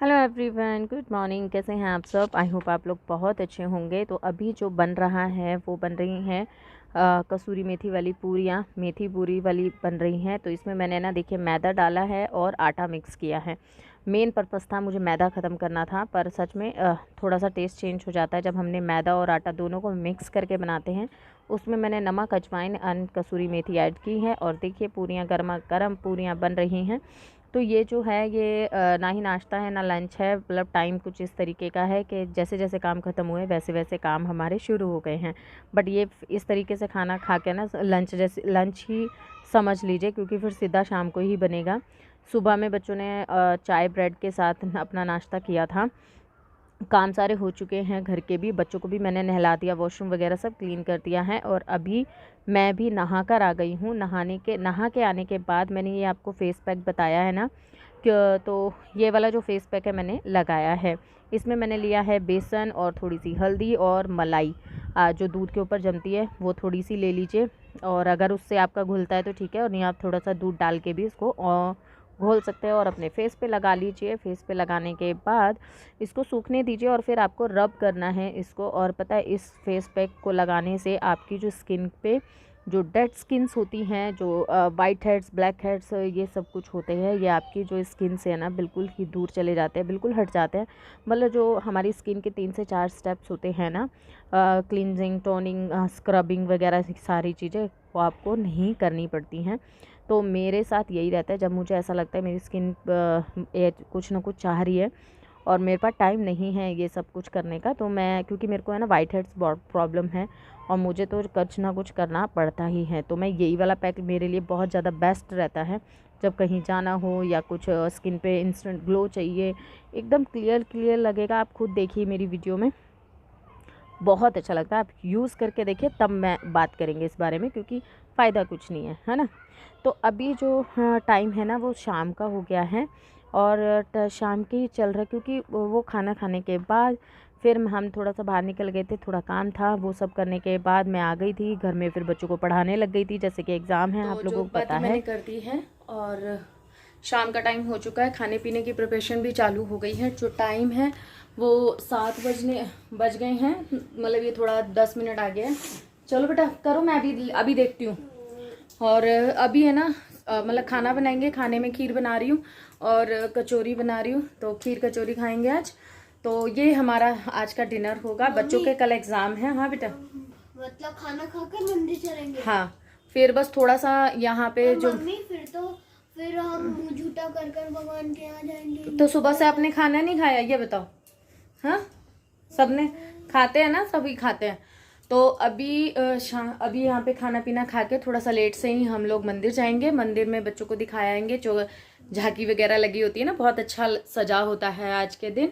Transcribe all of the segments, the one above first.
Hello everyone, good morning. कैसे हैं आप सब? आई होप आप लोग बहुत अच्छे होंगे। तो अभी जो बन रहा है वो बन रही हैं कसूरी मेथी वाली पूरियाँ, मेथी पूरी वाली बन रही हैं। तो इसमें मैंने ना देखिए मैदा डाला है और आटा मिक्स किया है। मेन पर्पस था मुझे मैदा ख़त्म करना था, पर सच में थोड़ा सा टेस्ट चेंज हो जाता है जब हमने मैदा और आटा दोनों को मिक्स करके बनाते हैं। उसमें मैंने नमक, अजवाइन और कसूरी मेथी ऐड की है और देखिए पूरियाँ गर्मा गर्म पूरियाँ बन रही हैं। तो ये जो है ये ना ही नाश्ता है ना लंच है, मतलब टाइम कुछ इस तरीके का है कि जैसे जैसे काम ख़त्म हुए वैसे वैसे काम हमारे शुरू हो गए हैं। बट ये इस तरीके से खाना खा के ना लंच जैसे लंच ही समझ लीजिए, क्योंकि फिर सीधा शाम को ही बनेगा। सुबह में बच्चों ने चाय ब्रेड के साथ अपना नाश्ता किया था। काम सारे हो चुके हैं, घर के भी, बच्चों को भी मैंने नहला दिया, वॉशरूम वगैरह सब क्लीन कर दिया है। और अभी मैं भी नहा कर आ गई हूँ। नहा के आने के बाद मैंने ये आपको फेस पैक बताया है ना, तो ये वाला जो फेस पैक है मैंने लगाया है। इसमें मैंने लिया है बेसन और थोड़ी सी हल्दी और मलाई, जो दूध के ऊपर जमती है वो थोड़ी सी ले लीजिए। और अगर उससे आपका घुलता है तो ठीक है, और नहीं आप थोड़ा सा दूध डाल के भी इसको घोल सकते हैं और अपने फेस पे लगा लीजिए। फेस पे लगाने के बाद इसको सूखने दीजिए और फिर आपको रब करना है इसको। और पता है इस फेस पैक को लगाने से आपकी जो स्किन पे जो डेड स्किन्स होती हैं, जो वाइट हेड्स, ब्लैक हेड्स, ये सब कुछ होते हैं, ये आपकी जो स्किन से है ना बिल्कुल ही दूर चले जाते हैं, बिल्कुल हट जाते हैं। मतलब जो हमारी स्किन के 3 से 4 स्टेप्स होते हैं ना, क्लींजिंग, टोनिंग, स्क्रबिंग वगैरह सारी चीज़ें वो आपको नहीं करनी पड़ती हैं। तो मेरे साथ यही रहता है, जब मुझे ऐसा लगता है मेरी स्किन कुछ ना कुछ चाह रही है और मेरे पास टाइम नहीं है ये सब कुछ करने का, तो मैं, क्योंकि मेरे को है ना वाइट हेड्स बहुत प्रॉब्लम है और मुझे तो कुछ ना कुछ करना पड़ता ही है, तो मैं यही वाला पैक मेरे लिए बहुत ज़्यादा बेस्ट रहता है। जब कहीं जाना हो या कुछ स्किन पे इंस्टेंट ग्लो चाहिए, एकदम क्लियर क्लियर लगेगा। आप खुद देखिए मेरी वीडियो में, बहुत अच्छा लगता है। आप यूज़ करके देखिए, तब मैं बात करेंगे इस बारे में, क्योंकि फ़ायदा कुछ नहीं है ना। तो अभी जो टाइम है ना वो शाम का हो गया है और शाम के ही चल रहा है, क्योंकि वो खाना खाने के बाद फिर हम थोड़ा सा बाहर निकल गए थे, थोड़ा काम था। वो सब करने के बाद मैं आ गई थी घर में, फिर बच्चों को पढ़ाने लग गई थी, जैसे कि एग्ज़ाम है, आप लोगों को पता है। मैंने कर दी है और शाम का टाइम हो चुका है, खाने पीने की प्रिपरेशन भी चालू हो गई है। जो टाइम है वो 7 बज गए हैं, मतलब ये थोड़ा 10 मिनट आ गया है। चलो बेटा करो, मैं अभी देखती हूँ। और अभी है ना मतलब खाना बनाएंगे, खाने में खीर बना रही हूँ और कचौरी बना रही हूँ, तो खीर कचौरी खाएंगे आज। तो ये हमारा आज का डिनर होगा। बच्चों के कल एग्जाम है। हाँ बेटा, मतलब खाना खाकर मंदिर चलेंगे। हाँ, फिर बस थोड़ा सा यहाँ पे जो मम्मी फिर हम मुंह झूठा कर कर भगवान के यहाँ जाएंगे। तो सुबह से आपने खाना नहीं खाया, ये बताओ। हाँ, सबने खाते हैं ना, सभी खाते हैं। तो अभी अभी यहाँ पे खाना पीना खा के थोड़ा सा लेट से ही हम लोग मंदिर जाएंगे। मंदिर में बच्चों को दिखाएंगे, जो झांकी वगैरह लगी होती है ना, बहुत अच्छा सजा होता है आज के दिन,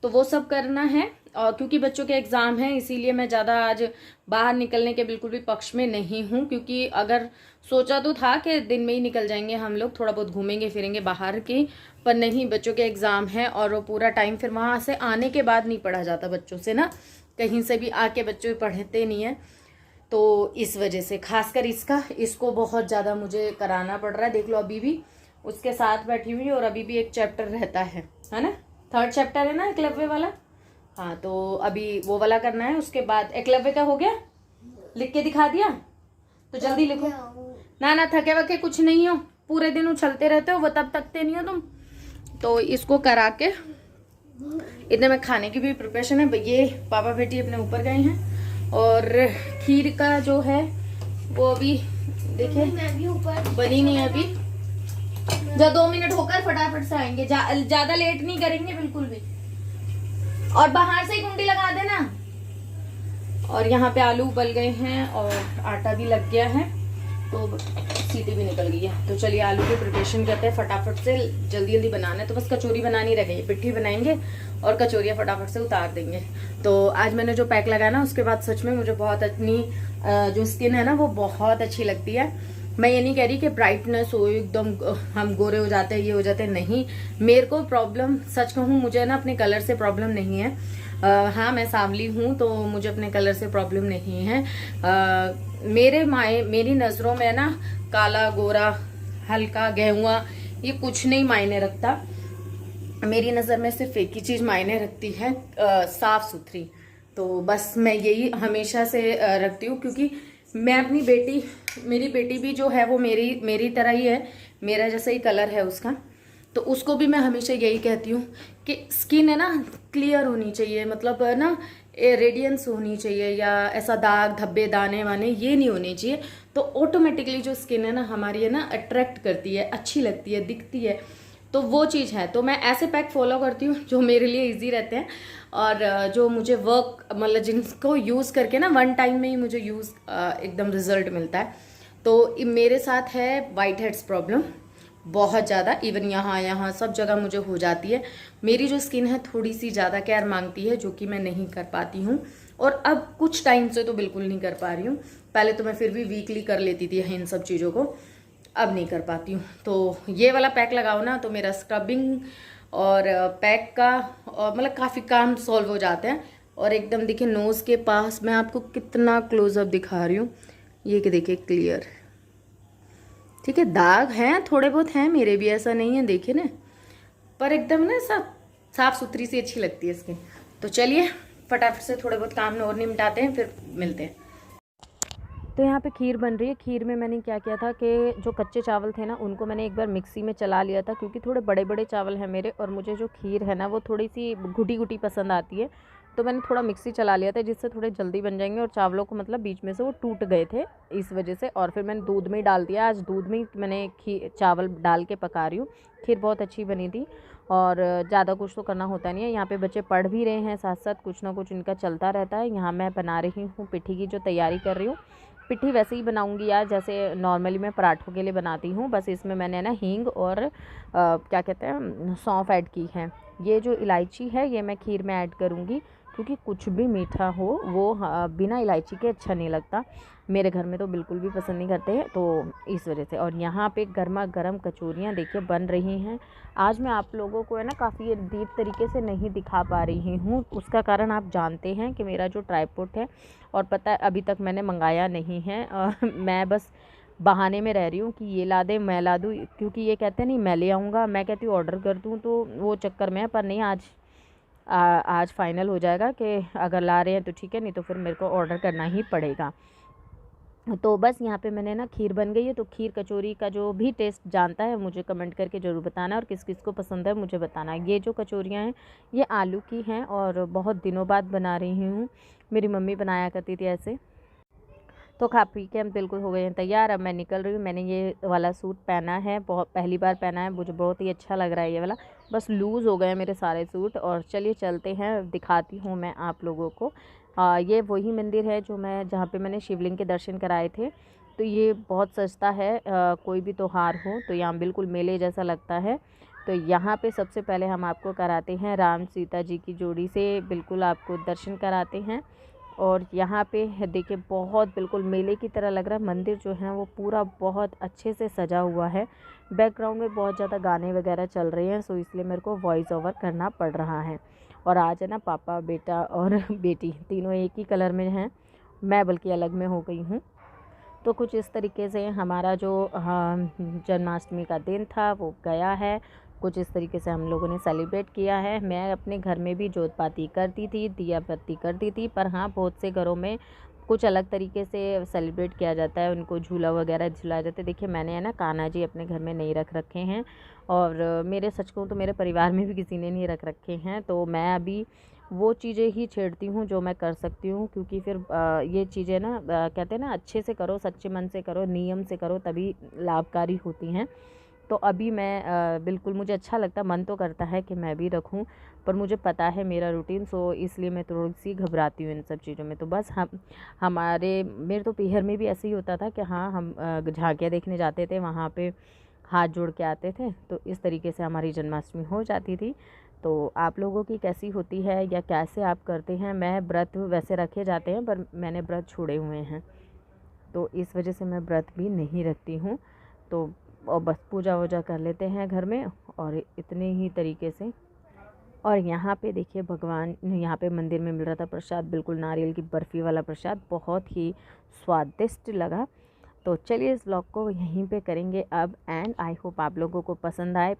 तो वो सब करना है। और क्योंकि बच्चों के एग्ज़ाम हैं इसीलिए मैं ज़्यादा आज बाहर निकलने के बिल्कुल भी पक्ष में नहीं हूँ, क्योंकि अगर सोचा तो था कि दिन में ही निकल जाएंगे हम लोग, थोड़ा बहुत घूमेंगे फिरेंगे बाहर की, पर नहीं, बच्चों के एग्ज़ाम है और वो पूरा टाइम फिर वहाँ से आने के बाद नहीं पढ़ा जाता बच्चों से ना, कहीं से भी आके बच्चे पढ़ते नहीं हैं। तो इस वजह से खासकर इसको बहुत ज़्यादा मुझे कराना पड़ रहा है। देख लो अभी भी उसके साथ बैठी हुई और अभी भी एक चैप्टर रहता है ना, 3rd चैप्टर है ना एकलव्य वाला। हाँ, तो अभी वो वाला करना है। उसके बाद एकलव्य का हो गया, लिख के दिखा दिया, तो जल्दी लिखो। ना थके वके कुछ नहीं हो, पूरे दिन उछलते रहते हो, वो तब तकते नहीं हो तुम। तो इसको करा के इतने में खाने की भी प्रिपरेशन है। ये पापा बेटी अपने ऊपर गए हैं और खीर का जो है वो अभी देखिए बनी नहीं है अभी। जब 2 मिनट होकर फटाफट से आएंगे, ज्यादा लेट नहीं करेंगे बिल्कुल भी। और बाहर से ही कुंडी लगा देना। और यहाँ पे आलू उबल गए हैं और आटा भी लग गया है, तो सीटी भी निकल गई है। तो चलिए आलू की प्रिपरेशन करते हैं फटाफट से, जल्दी जल्दी बनाना है। तो बस कचौरी बनानी रह गई, पिट्ठी बनाएंगे और कचौरियाँ फटाफट से उतार देंगे। तो आज मैंने जो पैक लगाया ना, उसके बाद सच में मुझे बहुत अपनी जो स्किन है ना वो बहुत अच्छी लगती है। मैं ये नहीं कह रही कि ब्राइटनेस हो एकदम हम गोरे हो जाते हैं, ये हो जाते हैं, नहीं। मेरे को प्रॉब्लम, सच कहूँ मुझे ना अपने कलर से प्रॉब्लम नहीं है। हाँ, मैं सांवली हूँ तो मुझे अपने कलर से प्रॉब्लम नहीं है। मेरी नज़रों में ना काला गोरा हल्का गेहुआ ये कुछ नहीं मायने रखता। मेरी नज़र में सिर्फ एक ही चीज़ मायने रखती है, साफ़ सुथरी। तो बस मैं यही हमेशा से रखती हूँ, क्योंकि मैं अपनी बेटी, मेरी बेटी भी जो है वो मेरी तरह ही है, मेरा जैसा ही कलर है उसका। तो उसको भी मैं हमेशा यही कहती हूँ कि स्किन है ना क्लियर होनी चाहिए, मतलब ना रेडियंस होनी चाहिए, या ऐसा दाग धब्बे दाने वाने ये नहीं होने चाहिए। तो ऑटोमेटिकली जो स्किन है ना हमारी है ना अट्रैक्ट करती है, अच्छी लगती है, दिखती है। तो वो चीज़ है। तो मैं ऐसे पैक फॉलो करती हूँ जो मेरे लिए इजी रहते हैं, और जो मुझे वर्क मतलब जिनको यूज़ करके ना वन टाइम में ही मुझे यूज़ एकदम रिजल्ट मिलता है। तो मेरे साथ है वाइट हेड्स प्रॉब्लम बहुत ज़्यादा, इवन यहाँ सब जगह मुझे हो जाती है। मेरी जो स्किन है थोड़ी सी ज़्यादा केयर मांगती है, जो कि मैं नहीं कर पाती हूँ, और अब कुछ टाइम से तो बिल्कुल नहीं कर पा रही हूँ। पहले तो मैं फिर भी वीकली कर लेती थी इन सब चीज़ों को, अब नहीं कर पाती हूँ। तो ये वाला पैक लगाओ ना तो मेरा स्क्रबिंग और पैक का और मतलब काफ़ी काम सॉल्व हो जाते हैं। और एकदम देखिए नोज़ के पास मैं आपको कितना क्लोजअप दिखा रही हूँ, ये कि देखिए क्लियर, ठीक है। दाग हैं थोड़े बहुत हैं, मेरे भी ऐसा नहीं है देखिए ना, पर एकदम ना सब साफ सुथरी सी अच्छी लगती है स्किन। तो चलिए फटाफट से थोड़े बहुत काम और निपटाते हैं, फिर मिलते हैं। तो यहाँ पे खीर बन रही है। खीर में मैंने क्या किया था कि जो कच्चे चावल थे ना उनको मैंने एक बार मिक्सी में चला लिया था, क्योंकि थोड़े बड़े बड़े चावल हैं मेरे, और मुझे जो खीर है ना वो थोड़ी सी घुटी घुटी पसंद आती है। तो मैंने थोड़ा मिक्सी चला लिया था, जिससे थोड़े जल्दी बन जाएंगे, और चावलों को मतलब बीच में से वो टूट गए थे इस वजह से। और फिर मैंने दूध में ही डाल दिया, आज दूध में ही मैंने चावल डाल के पका रही हूँ। खीर बहुत अच्छी बनी थी, और ज़्यादा कुछ तो करना होता नहीं है। यहाँ पे बच्चे पढ़ भी रहे हैं, साथ साथ कुछ ना कुछ इनका चलता रहता है। यहाँ मैं बना रही हूँ पिट्ठी की जो तैयारी कर रही हूँ। पिट्ठी वैसे ही बनाऊंगी यार जैसे नॉर्मली मैं पराठों के लिए बनाती हूँ, बस इसमें मैंने ना हींग और क्या कहते हैं सौंफ ऐड की है। ये जो इलायची है ये मैं खीर में ऐड करूँगी, क्योंकि कुछ भी मीठा हो वो बिना इलायची के अच्छा नहीं लगता। मेरे घर में तो बिल्कुल भी पसंद नहीं करते हैं, तो इस वजह से। और यहाँ पे गर्मा गर्म कचौरियाँ देखिए बन रही हैं। आज मैं आप लोगों को है ना काफ़ी डीप तरीके से नहीं दिखा पा रही हूँ, उसका कारण आप जानते हैं कि मेरा जो ट्राइपॉड है, और पता है अभी तक मैंने मंगाया नहीं है, और मैं बस बहाने में रह रही हूँ कि ये ला दे मैं ला दूँ, क्योंकि ये कहते हैं नहीं मैं ले आऊँगा, मैं कहती हूँ ऑर्डर कर दूँ, तो वो चक्कर में है। पर नहीं, आज फाइनल हो जाएगा कि अगर ला रहे हैं तो ठीक है, नहीं तो फिर मेरे को ऑर्डर करना ही पड़ेगा। तो बस यहाँ पे मैंने ना खीर बन गई है। तो खीर कचौरी का जो भी टेस्ट जानता है मुझे कमेंट करके ज़रूर बताना, और किस किस को पसंद है मुझे बताना। ये जो कचौरियाँ हैं ये आलू की हैं, और बहुत दिनों बाद बना रही हूँ। मेरी मम्मी बनाया करती थी ऐसे। तो खा पी के हम बिल्कुल हो गए हैं तैयार। अब मैं निकल रही हूँ। मैंने ये वाला सूट पहना है, बहुत पहली बार पहना है, मुझे बहुत ही अच्छा लग रहा है ये वाला। बस लूज़ हो गए हैं मेरे सारे सूट। और चलिए चलते हैं, दिखाती हूँ मैं आप लोगों को। ये वही मंदिर है जो मैं जहाँ पे मैंने शिवलिंग के दर्शन कराए थे। तो ये बहुत सस्ता है, कोई भी त्योहार हो तो यहाँ बिल्कुल मेले जैसा लगता है। तो यहाँ पे सबसे पहले हम आपको कराते हैं राम सीता जी की जोड़ी से, बिल्कुल आपको दर्शन कराते हैं। और यहाँ पे देखिए बहुत बिल्कुल मेले की तरह लग रहा है। मंदिर जो है वो पूरा बहुत अच्छे से सजा हुआ है। बैकग्राउंड में बहुत ज़्यादा गाने वगैरह चल रहे हैं, सो इसलिए मेरे को वॉइस ओवर करना पड़ रहा है। और आज है ना पापा बेटा और बेटी तीनों एक ही कलर में हैं, मैं बल्कि अलग में हो गई हूँ। तो कुछ इस तरीके से हमारा जो जन्माष्टमी का दिन था वो गया है। कुछ इस तरीके से हम लोगों ने सेलिब्रेट किया है। मैं अपने घर में भी जोत बाती करती थी, दिया बत्ती करती थी, पर हाँ बहुत से घरों में कुछ अलग तरीके से सेलिब्रेट किया जाता है, उनको झूला वगैरह झुलाया जाता है। देखिए मैंने है ना कान्हा जी अपने घर में नहीं रख रखे हैं, और मेरे सच कहूँ तो मेरे परिवार में भी किसी ने नहीं रख रखे हैं। तो मैं अभी वो चीज़ें ही छेड़ती हूँ जो मैं कर सकती हूँ, क्योंकि फिर ये चीज़ें ना कहते हैं ना अच्छे से करो, सच्चे मन से करो, नियम से करो, तभी लाभकारी होती हैं। तो अभी मैं बिल्कुल मुझे अच्छा लगता, मन तो करता है कि मैं भी रखूं, पर मुझे पता है मेरा रूटीन, सो इसलिए मैं थोड़ी सी घबराती हूँ इन सब चीज़ों में। तो बस हमारे मेरे तो पीहर में भी ऐसे ही होता था कि हाँ हम झांकियाँ देखने जाते थे, वहाँ पे हाथ जोड़ के आते थे। तो इस तरीके से हमारी जन्माष्टमी हो जाती थी। तो आप लोगों की कैसी होती है या कैसे आप करते हैं? मैं व्रत वैसे रखे जाते हैं, पर मैंने व्रत छोड़े हुए हैं, तो इस वजह से मैं व्रत भी नहीं रखती हूँ। तो और बस पूजा वूजा कर लेते हैं घर में, और इतने ही तरीके से। और यहाँ पे देखिए भगवान, यहाँ पे मंदिर में मिल रहा था प्रसाद, बिल्कुल नारियल की बर्फ़ी वाला प्रसाद, बहुत ही स्वादिष्ट लगा। तो चलिए इस व्लॉग को यहीं पे करेंगे अब एंड आई होप आप लोगों को पसंद आए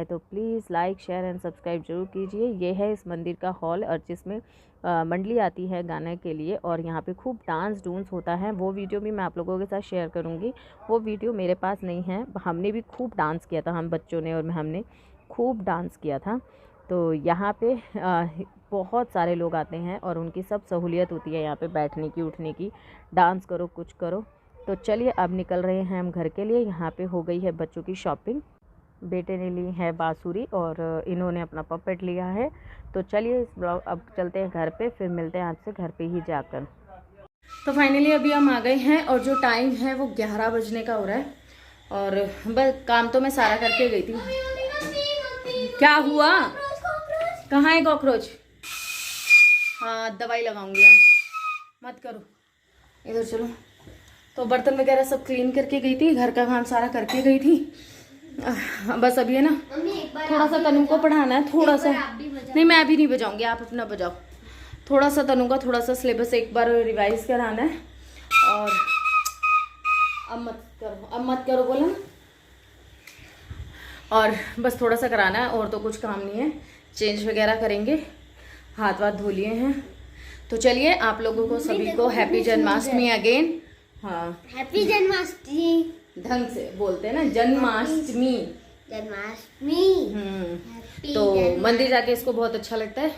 तो please like share and subscribe जरूर कीजिए। ये है इस मंदिर का हॉल और जिसमें मंडली आती है गाने के लिए और यहाँ पे खूब डांस डूंस होता है। वो वीडियो भी मैं आप लोगों के साथ शेयर करूँगी। वो वीडियो मेरे पास नहीं है। हमने भी खूब डांस किया था, हम बच्चों ने और हमने खूब डांस किया था। तो यहाँ पे बहुत सारे लोग आते हैं और उनकी सब सहूलियत होती है यहाँ पे बैठने की, उठने की, डांस करो कुछ करो। तो चलिए अब निकल रहे हैं हम घर के लिए। यहाँ पे हो गई है बच्चों की शॉपिंग। बेटे ने ली है बांसुरी और इन्होंने अपना पपेट लिया है। तो चलिए इस ब्लॉग अब चलते हैं घर पे, फिर मिलते हैं आपसे घर पे ही जाकर। तो फाइनली अभी हम आ गए हैं और जो टाइम है वो 11 बजने का हो रहा है और बस काम तो मैं सारा करके गई थी। क्या हुआ? कहाँ है कॉकरोच? हाँ दवाई लगाऊंगी आज, मत करो, इधर चलो। तो बर्तन वगैरह सब क्लीन करके गई थी, घर का काम सारा करके गई थी। बस अभी है ना थोड़ा सा तनु को पढ़ाना है, थोड़ा सा। नहीं मैं अभी नहीं बजाऊंगी, आप अपना बजाओ। थोड़ा सा तनु का थोड़ा सा सिलेबस एक बार रिवाइज कराना है और अब मत करो बोला ना। और बस थोड़ा सा कराना है और तो कुछ काम नहीं है। चेंज वगैरह करेंगे, हाथ वाथ धो लिए हैं। तो चलिए आप लोगों को सभी को हैप्पी जन्माष्टमी अगेन। हाँ हैप्पी जन्माष्टमी, ढंग से बोलते हैं ना, जन्माष्टमी। तो मंदिर जाके इसको बहुत अच्छा लगता है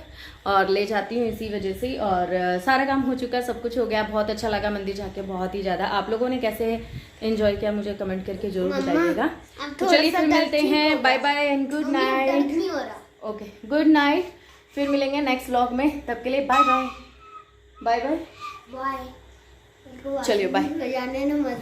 और ले जाती हूँ इसी वजह से। और सारा काम हो चुका है, सब कुछ हो गया, बहुत अच्छा लगा मंदिर जाके, बहुत ही ज़्यादा। आप लोगों ने कैसे एंजॉय किया मुझे कमेंट करके जरूर बताइएगा। तो चलिए फिर मिलते हैं, bye bye and good night. Okay good night, फिर मिलेंगे नेक्स्ट व्लॉग में, तब के लिए bye bye bye bye. Bye. चलिए बाय। जाने ना मजा